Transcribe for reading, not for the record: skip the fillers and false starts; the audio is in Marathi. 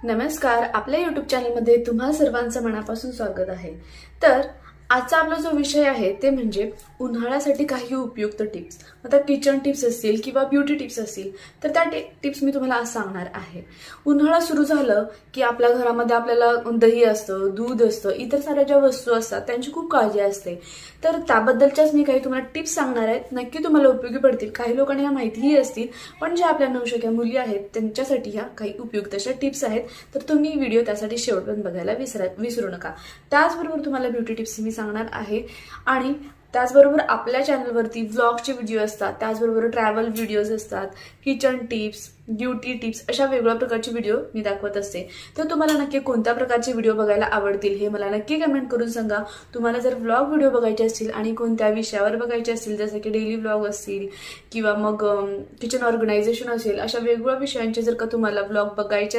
नमस्कार. आपल्या YouTube चॅनलमध्ये तुम्हा सर्वांचं मनापासून स्वागत आहे. तर आजचा आपला जो विषय आहे ते म्हणजे उन्हाळ्यासाठी काही उपयुक्त टिप्स. आता किचन टिप्स असतील किंवा ब्युटी टिप्स असतील तर त्या टिप्स मी तुम्हाला आज सांगणार आहे. उन्हाळा सुरू झालं की आपल्या घरामध्ये आपल्याला दही असतं, दूध असतं, इतर साऱ्या ज्या वस्तू असतात त्यांची खूप काळजी असते. तर त्याबद्दलच्याच मी काही तुम्हाला टिप्स सांगणार आहेत. नक्की तुम्हाला उपयोगी पडतील. काही लोकांना ह्या माहितीही असतील, पण ज्या आपल्या नवशिक्या मुली आहेत त्यांच्यासाठी ह्या काही उपयुक्त अशा टिप्स आहेत. तर तुम्ही व्हिडिओ त्यासाठी शेवटपर्यंत बघायला विसरू नका. त्याचबरोबर तुम्हाला ब्युटी टिप्स मी सांगणार आहे आणि त्याचबरोबर आपल्या चॅनलवरती व्लॉगचे व्हिडिओ असतात, त्याचबरोबर ट्रॅव्हल व्हिडिओज असतात, किचन टिप्स, ब्युटी टिप्स अशा वेगवेगळ्या प्रकारचे व्हिडिओ मी दाखवत असते. तर तुम्हाला नक्की कोणत्या प्रकारचे व्हिडिओ बघायला आवडतील हे मला नक्की कमेंट करून सांगा. तुम्हाला जर व्लॉग व्हिडिओ बघायचे असतील आणि कोणत्या विषयावर बघायचे असतील, जसं की डेली व्लॉग असतील किंवा मग किचन ऑर्गनायझेशन असेल, अशा वेगवेगळ्या विषयांचे जर का तुम्हाला व्लॉग बघायचे